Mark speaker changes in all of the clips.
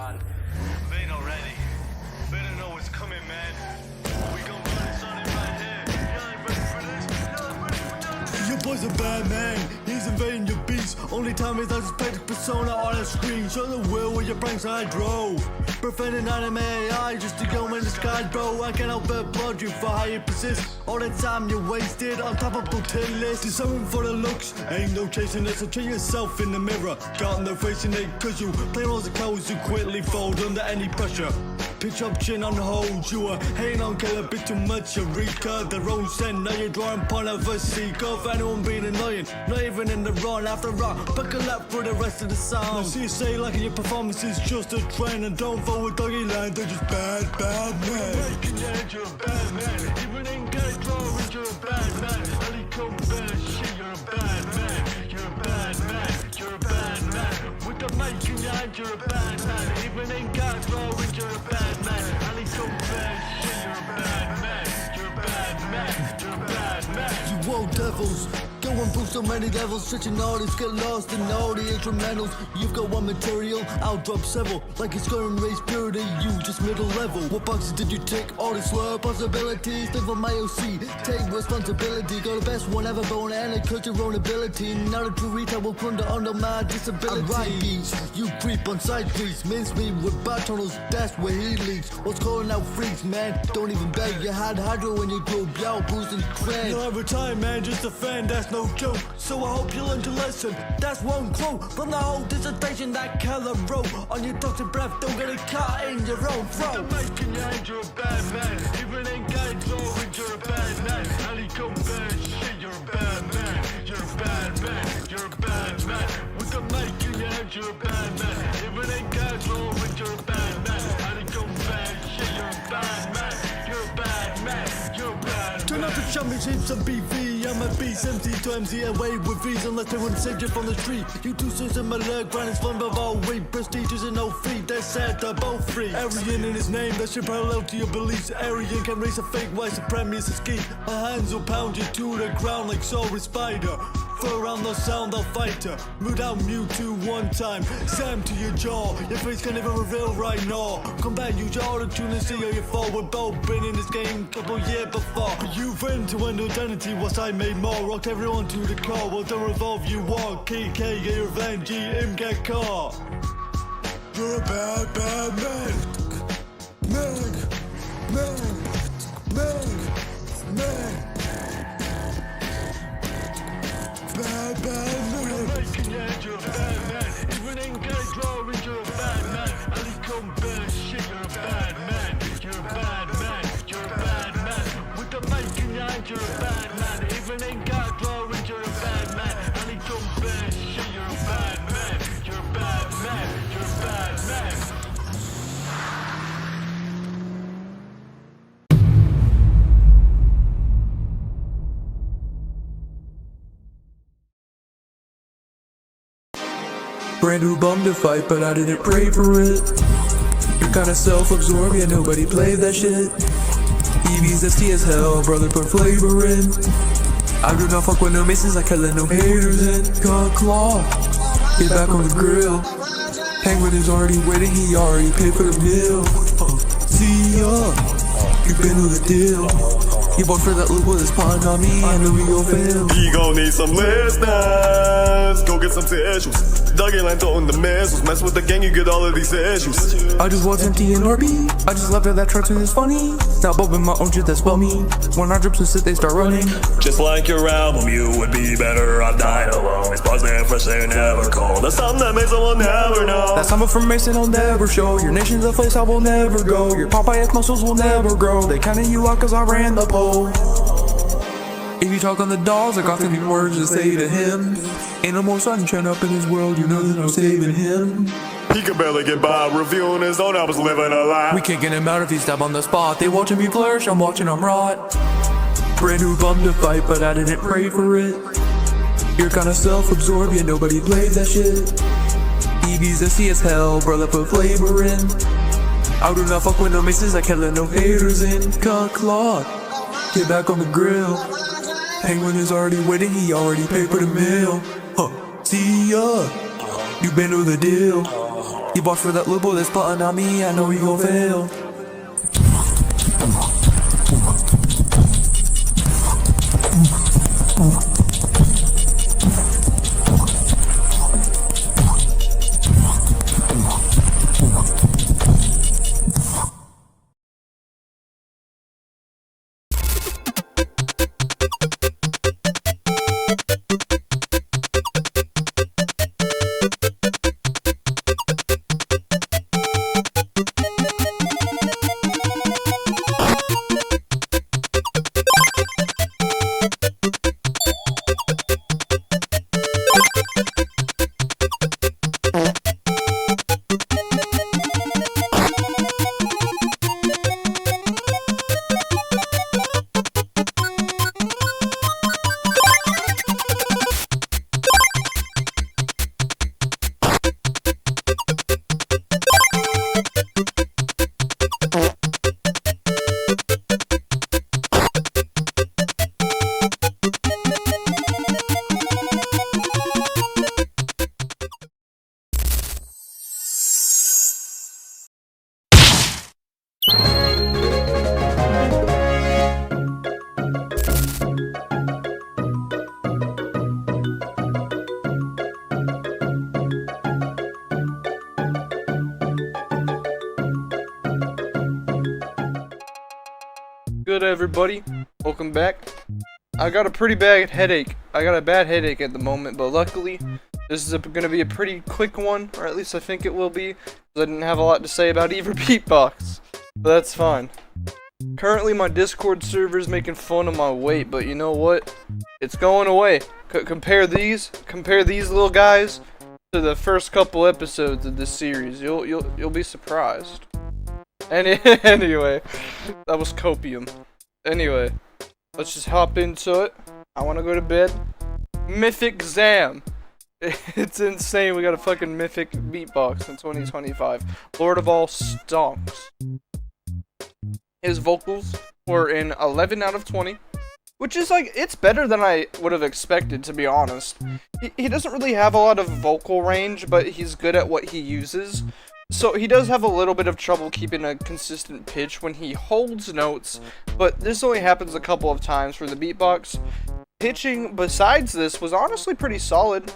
Speaker 1: man. They not ready. Better know what's coming, man. We gon' put this on it right here. You ain't ready for this? You ain't ready for this?
Speaker 2: Your boy's a bad man, he's invading your beats. Only time is I suspect his persona on the screen. Show the will with your pranks I drove. Preventing anime AI just to go in the sky, bro. I can't help but applaud you for how you persist. All the time you wasted on top of brutalist. Do something for the looks, ain't no chasing it. So check yourself in the mirror. Got no facing it, cause you play roles of codes who quickly fold under any pressure. Pitch up chin on hold, you are hating on kill a bit too much. Eureka, the own scent, now you're drawing point of a seek of anyone being annoying. Not even in the run after rock, buckle up for the rest of the song. Now see you say like your performance is just a trend, and don't vote with doggy line, they're just bad men.
Speaker 1: Making you you're a bad man. Even in gay drawings, you're a bad man. Ali come bad shit, you're a bad man. You're a bad man, you're a bad man. With the mic in your hand, you're a bad man. Even in gay drawings, you're a bad man. Ali come bad shit, you're a bad man. You're a bad man, you're a bad man.
Speaker 2: You old devils, going through so many levels, switching artists, get lost in all the instrumentals. You've got one material, I'll drop several. Like it's going to raise purity, you just middle level. What boxes did you tick? All these slur possibilities, live on my OC, take responsibility. Got the best one ever born and it cut your own ability. Now the true retail will crumble under my disability. I write beats, you creep on side streets, mince me with bar tunnels, that's where he leaks. What's calling out freaks, man? Don't even beg, you had hydro when you grew, y'all boosting crank. You'll have a time, man, just a fan, that's no joke. So I hope you learn your lesson. That's one quote from the whole dissertation that Keller wrote. On your toxic breath, don't get it caught in your own throat.
Speaker 1: Making you you're a bad man. Even in gay drawings, you're a bad man. Ali come bad shit, you're a bad man. You're a bad man, you're a bad man. With the mic in your hand, you're a bad man. Even in gay drawings, you're a bad man. Ali come bad shit, you're a bad man. You're a bad man, you're a bad man.
Speaker 2: Turn up the championships and BV. I'm a beast, MC to MC away with V's unless they want to save you from the street. You two sons in my leg, grind is fun but all weak. Prestigious and no feet, they're sad, they're both free. Aryan in his name, that should parallel to your beliefs. Aryan can raise a fake white supremacist scheme. Our hands will pound you to the ground like sorry spider. Throw around the sound of fighter. Root out Mewtwo one time. Sam to your jaw. Your face can't even reveal right now. Come back, use your auto-tune and see how you fall. We've both been in this game a couple years before. You've into an identity, what I made more. Rocked everyone to the core. Well, don't revolve, you walk. KK, get your revenge. GM, get caught. You're a bad man. Man. Bad man.
Speaker 1: Making you you're a bad man. Even in gay drawings, you're a bad man. Ali come bad shit, you're a bad man. You're a bad man, you're a bad man. With the mic in your hand, you're a bad man. Even in gay drawings, you're a bad man. Ali come bad shit, you're a bad man. You're a bad man, you're a bad man.
Speaker 3: Brand new bum to fight, but I didn't pray for it. You're kinda self-absorbed, yeah, nobody played that shit. EV's ST as hell, brother, put flavor in. I do not fuck with no misses, I can't let no haters in. Cut claw, get back on the grill. Penguin is already waiting, he already paid for the meal. See ya, you been with the deal. You bought for that loop with his pun on me, and then we gon' fail.
Speaker 4: He gon' need some listeners. Go get some tissues. Dug in and throwing the missiles. Mess with the gang, you get all of these issues.
Speaker 3: I just was empty in RB. I just left it, that truck is funny. Now bumping my own shit that's bummy. When I drip some shit, they start running.
Speaker 4: Just like your album, you would be better off dying alone. It's positive for saying never cold. That's something that Mason will never know.
Speaker 3: That's something from Mason I'll never show. Your nation's a place I will never go. Your Popeye muscles will never grow. They counted you out cause I ran the poll. If you talk on the dogs, I got 50 words to say to him. Ain't no more sunshine up in his world, you know there's no saving him.
Speaker 4: He could barely get by reviewing his own albums, living a lie.
Speaker 3: We can't get him out if he step on the spot. They watching me flourish, I'm watching him rot. Brand new bum to fight, but I didn't pray for it. You're kinda self-absorbed, yeah, nobody played that shit. EV's ST as hell, brother, put flavor in. I do not fuck with no misses, I can't let no haters in. Cut claw, get back on the grill. Penguin is already waiting, he already paid for the meal. See ya, you been to the deal. You bought for that Lubo that's plotting on me, I know you gon' fail.
Speaker 5: Good everybody, welcome back. I got a pretty bad headache. I got a bad headache at the moment, but luckily this is gonna be a pretty quick one, or at least I think it will be, because I didn't have a lot to say about either Beatbox, but that's fine. Currently my Discord server is making fun of my weight, but you know what? It's going away. Compare these little guys to the first couple episodes of this series. You'll be surprised. Anyway, that was copium. Anyway, let's just hop into it. I want to go to bed. Mythic Zam. It's insane. We got a fucking Mythic Beatbox in 2025. Lord of all stonks. His vocals were an 11 out of 20. Which is like, it's better than I would have expected, to be honest. He doesn't really have a lot of vocal range, but he's good at what he uses. So he does have a little bit of trouble keeping a consistent pitch when he holds notes, but this only happens a couple of times for the Beatbox. Pitching besides this was honestly pretty solid,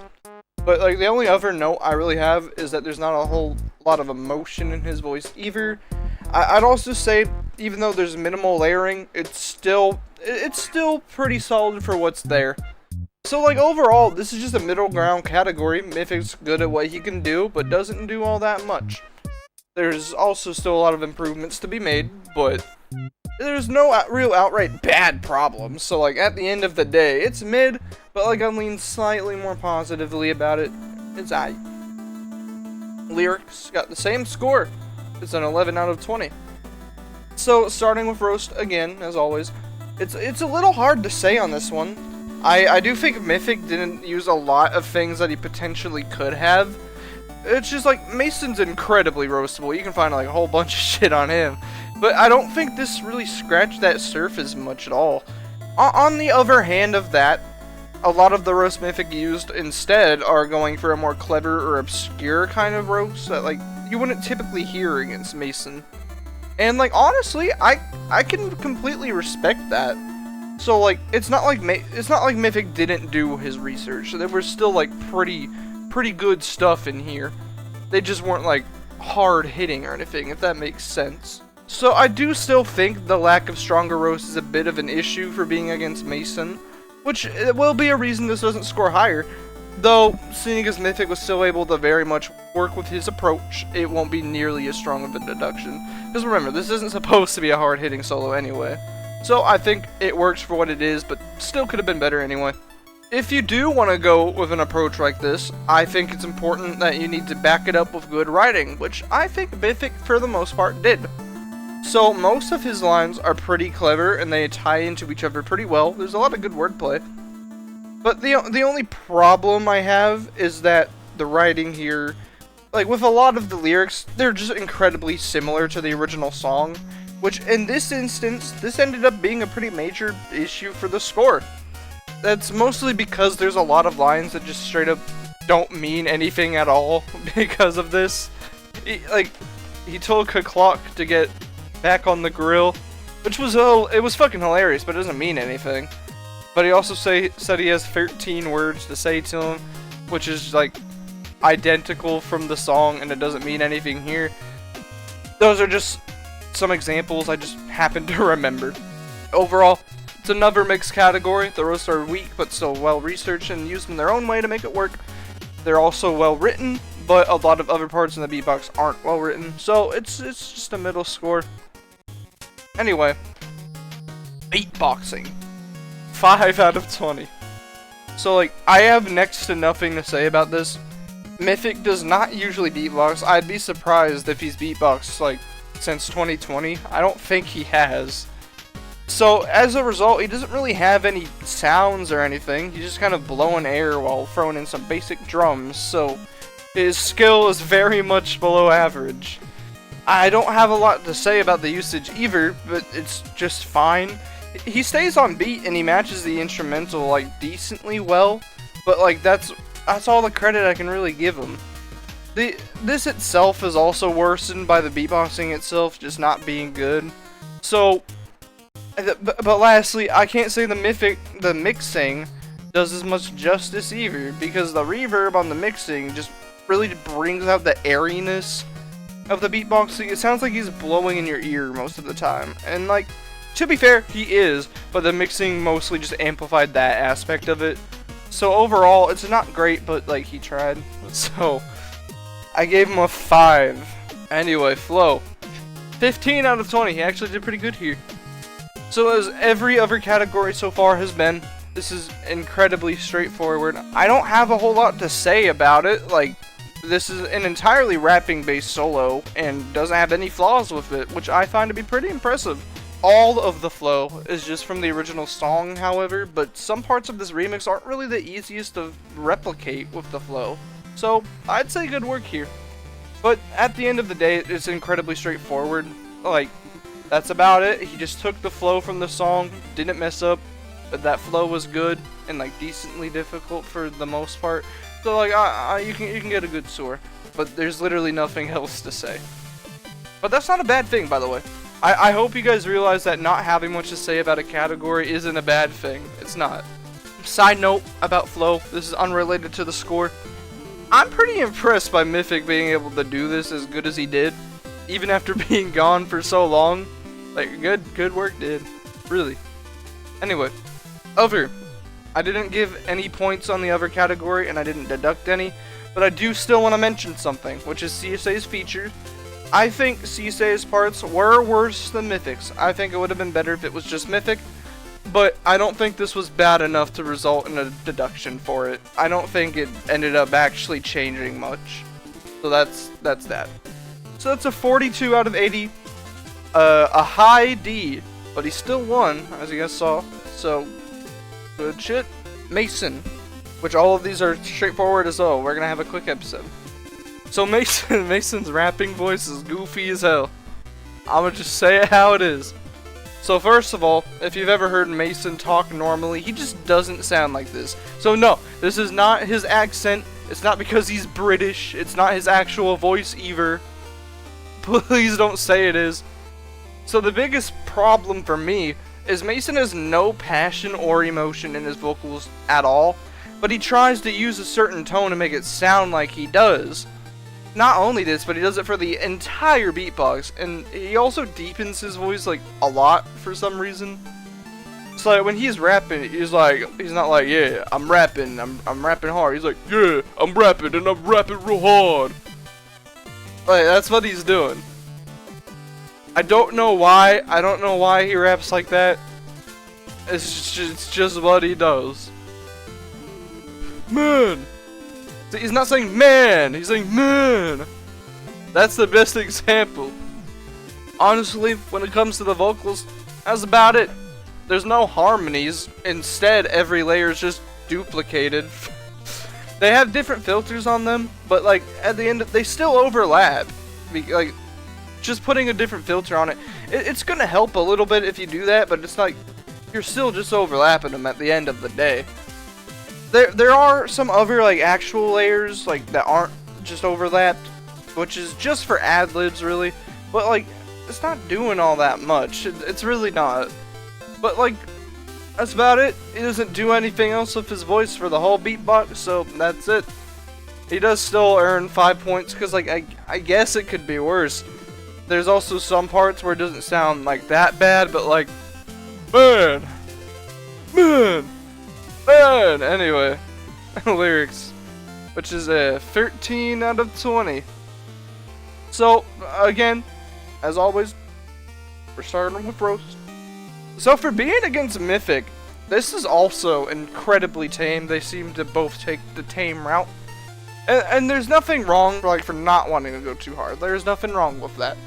Speaker 5: but like the only other note I really have is that there's not a whole lot of emotion in his voice either. I'd also say, even though there's minimal layering, it's still pretty solid for what's there. So like overall, this is just a middle ground category. Mythic's good at what he can do, but doesn't do all that much. There's also still a lot of improvements to be made, but there's no real outright bad problems. So like at the end of the day, it's mid, but like I lean slightly more positively about it. It's aight. Lyrics got the same score. It's an 11 out of 20. So starting with roast again, as always, it's a little hard to say on this one. I do think Mythic didn't use a lot of things that he potentially could have. It's just like, Mason's incredibly roastable. You can find like a whole bunch of shit on him. But I don't think this really scratched that surface much at all. On the other hand of that, a lot of the roast Mythic used instead are going for a more clever or obscure kind of roast that like you wouldn't typically hear against Mason. And like honestly, I can completely respect that. So like it's not like Mythic didn't do his research. There was still like pretty good stuff in here. They just weren't like hard hitting or anything, if that makes sense. So I do still think the lack of stronger roast is a bit of an issue for being against Mason, which will be a reason this doesn't score higher. Though, seeing as Mythic was still able to very much work with his approach, it won't be nearly as strong of a deduction. Because remember, this isn't supposed to be a hard-hitting solo anyway. So I think it works for what it is, but still could have been better anyway. If you do want to go with an approach like this, I think it's important that you need to back it up with good writing, which I think Mythic, for the most part, did. So most of his lines are pretty clever, and they tie into each other pretty well. There's a lot of good wordplay. But the only problem I have is that the writing here, like with a lot of the lyrics, they're just incredibly similar to the original song, which in this instance, this ended up being a pretty major issue for the score. That's mostly because there's a lot of lines that just straight up don't mean anything at all because of this. he told Clock to get back on the grill, which was it was fucking hilarious, but it doesn't mean anything. But he also said he has 13 words to say to him, which is like identical from the song, and it doesn't mean anything here. Those are just some examples I just happened to remember. Overall, it's another mixed category. The roasts are weak, but still well researched and used in their own way to make it work. They're also well written, but a lot of other parts in the beatbox aren't well written, so it's just a middle score. Anyway, beatboxing, 5 out of 20. So like, I have next to nothing to say about this. Mythic does not usually beatbox. I'd be surprised if he's beatboxed like since 2020. I don't think he has. So as a result, he doesn't really have any sounds or anything. He's just kind of blowing air while throwing in some basic drums. So his skill is very much below average. I don't have a lot to say about the usage either, but it's just fine. He stays on beat and he matches the instrumental like decently well, but like that's all the credit I can really give him. This itself is also worsened by the beatboxing itself just not being good. So, but lastly, I can't say the mixing does as much justice either, because the reverb on the mixing just really brings out the airiness of the beatboxing. It sounds like he's blowing in your ear most of the time, and like, to be fair, he is, but the mixing mostly just amplified that aspect of it. So overall, it's not great, but like, he tried. So I gave him a 5. Anyway, flow, 15 out of 20. He actually did pretty good here. So as every other category so far has been, this is incredibly straightforward. I don't have a whole lot to say about it. Like, this is an entirely rapping based solo and doesn't have any flaws with it, which I find to be pretty impressive. All of the flow is just from the original song, however, but some parts of this remix aren't really the easiest to replicate with the flow. So, I'd say good work here. But at the end of the day, it's incredibly straightforward. Like, that's about it. He just took the flow from the song, didn't mess up, but that flow was good and like decently difficult for the most part. So like, you can get a good score, but there's literally nothing else to say. But that's not a bad thing, by the way. I hope you guys realize that not having much to say about a category isn't a bad thing. It's not. Side note about flow, this is unrelated to the score. I'm pretty impressed by Mythic being able to do this as good as he did, even after being gone for so long. Like, good work, dude. Really. Anyway, other. I didn't give any points on the other category, and I didn't deduct any, but I do still want to mention something, which is CSA's features. I think CSA's parts were worse than Mythic's. I think it would have been better if it was just Mythic, but I don't think this was bad enough to result in a deduction for it. I don't think it ended up actually changing much. So that's that. So that's a 42 out of 80. A high D, but he still won, as you guys saw. So, good shit. Mason, which all of these are straightforward as well. We're gonna have a quick episode. So Mason's rapping voice is goofy as hell. I'ma just say it how it is. So first of all, if you've ever heard Mason talk normally, he just doesn't sound like this. So no, this is not his accent. It's not because he's British. It's not his actual voice either. Please don't say it is. So the biggest problem for me is Mason has no passion or emotion in his vocals at all, but he tries to use a certain tone to make it sound like he does. Not only this, but he does it for the entire beatbox, and he also deepens his voice like a lot for some reason. It's like when he's rapping, he's not like, yeah, I'm rapping hard. He's like, yeah, I'm rapping and I'm rapping real hard. Like, that's what he's doing. I don't know why. I don't know why he raps like that. It's just what he does. Man. See, he's not saying man. He's saying man. That's the best example. Honestly, when it comes to the vocals, that's about it. There's no harmonies. Instead, every layer is just duplicated. They have different filters on them, but like at the end, they still overlap. Like, just putting a different filter on it, it's gonna help a little bit if you do that, but it's like you're still just overlapping them at the end of the day. There are some other like actual layers like that aren't just overlapped, which is just for ad-libs really, but like, it's not doing all that much. It's really not. But like, that's about it. He doesn't do anything else with his voice for the whole beatbox, so that's it. He does still earn 5 points, because like, I guess it could be worse. There's also some parts where it doesn't sound like that bad, but like, man, anyway, lyrics, which is a 13 out of 20. So, again, as always, we're starting with roast. So for being against Mythic, this is also incredibly tame. They seem to both take the tame route. And there's nothing wrong for not wanting to go too hard. There's nothing wrong with that.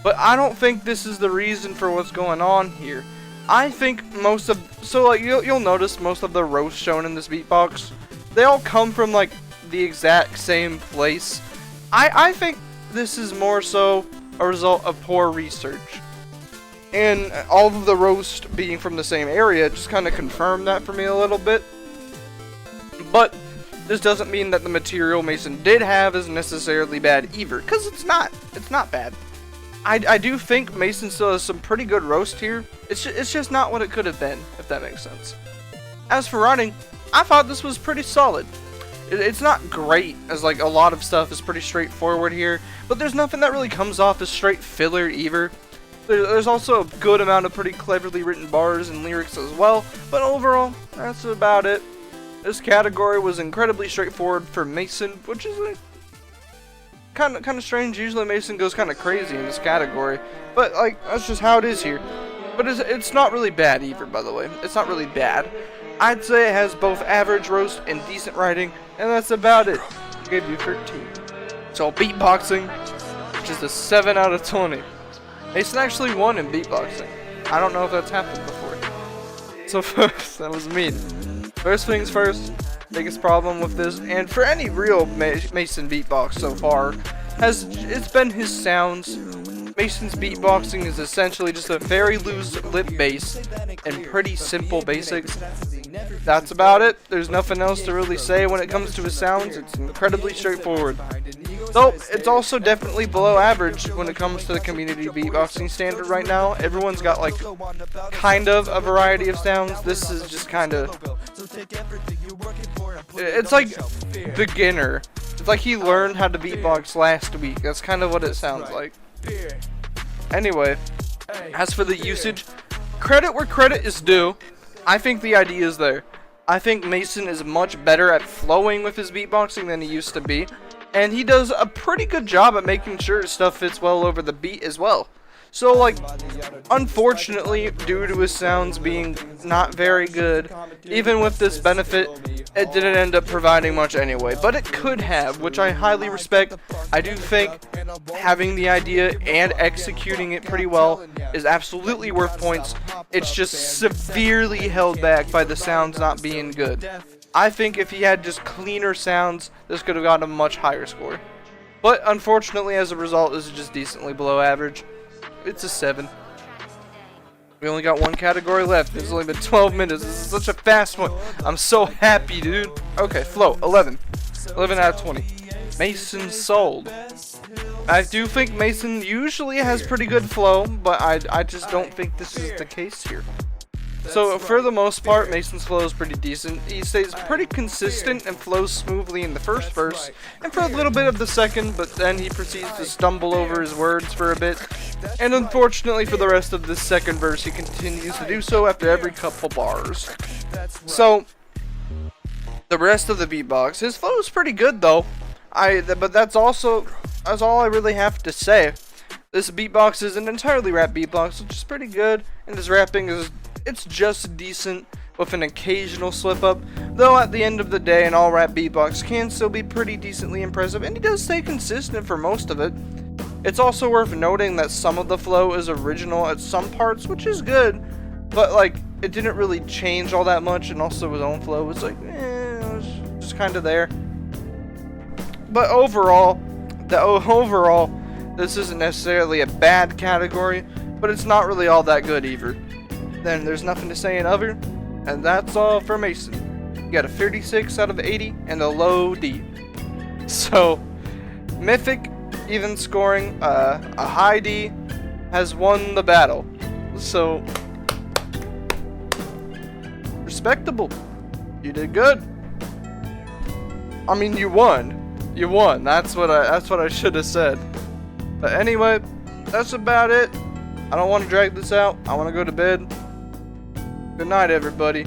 Speaker 5: But I don't think this is the reason for what's going on here. I think most of, so like you'll notice most of the roasts shown in this beatbox, they all come from like the exact same place. I think this is more so a result of poor research. And all of the roasts being from the same area just kind of confirmed that for me a little bit. But this doesn't mean that the material Mason did have is necessarily bad either, because it's not. It's not bad. I do think Mason still has some pretty good roast here. It's just not what it could have been, if that makes sense. As for writing, I thought this was pretty solid. It's not great, as like a lot of stuff is pretty straightforward here, but there's nothing that really comes off as straight filler either. There's also a good amount of pretty cleverly written bars and lyrics as well, but overall, that's about it. This category was incredibly straightforward for Mason, which is like, kind of strange. Usually Mason goes kind of crazy in this category, but like that's just how it is here. But it's not really bad either, by the way. It's not really bad. I'd say it has both average roast and decent writing, and that's about it. I gave you 13. So beatboxing, which is a 7 out of 20. Mason actually won in beatboxing. I don't know if that's happened before. So first, that was mean. First things first, biggest problem with this, and for any real Mason beatbox so far, it's been his sounds. Mason's beatboxing is essentially just a very loose lip bass and pretty simple basics. That's about it. There's nothing else to really say when it comes to his sounds. It's incredibly straightforward. Though, it's also definitely below average when it comes to the community beatboxing standard right now. Everyone's got like kind of a variety of sounds. This is just kind of, it's like beginner. It's like he learned how to beatbox last week. That's kind of what it sounds like. Anyway, as for the usage, credit where credit is due. I think the idea is there. I think Mason is much better at flowing with his beatboxing than he used to be. And he does a pretty good job at making sure stuff fits well over the beat as well. So like, unfortunately, due to his sounds being not very good, even with this benefit, it didn't end up providing much anyway. But it could have, which I highly respect. I do think having the idea and executing it pretty well is absolutely worth points. It's just severely held back by the sounds not being good. I think if he had just cleaner sounds, this could have gotten a much higher score. But unfortunately, as a result, this is just decently below average. It's a 7. We only got one category left. It's only been 12 minutes. This is such a fast one. I'm so happy, dude. Okay, flow, 11. 11 out of 20. Mason sold. I do think Mason usually has pretty good flow, but I just don't think this is the case here. So for the most part, Mason's flow is pretty decent. He stays pretty consistent and flows smoothly in the first verse, and for a little bit of the second, but then he proceeds to stumble over his words for a bit. And unfortunately for the rest of this second verse, he continues to do so after every couple bars. So, the rest of the beatbox, his flow is pretty good though. But that's all I really have to say. This beatbox is an entirely rap beatbox, which is pretty good, and his rapping is, it's just decent with an occasional slip up, though at the end of the day an all rap beatbox can still be pretty decently impressive, and he does stay consistent for most of it. It's also worth noting that some of the flow is original at some parts, which is good, but like it didn't really change all that much, and also his own flow was like, it was just kind of there. But overall, this isn't necessarily a bad category, but it's not really all that good either. Then there's nothing to say in other, and that's all for Mason. You got a 36 out of 80 and a low D. So, Mythic, even scoring, a high D, has won the battle. So, respectable. You did good. I mean, you won. You won. That's what I should have said. But anyway, that's about it. I don't want to drag this out. I want to go to bed. Good night, everybody.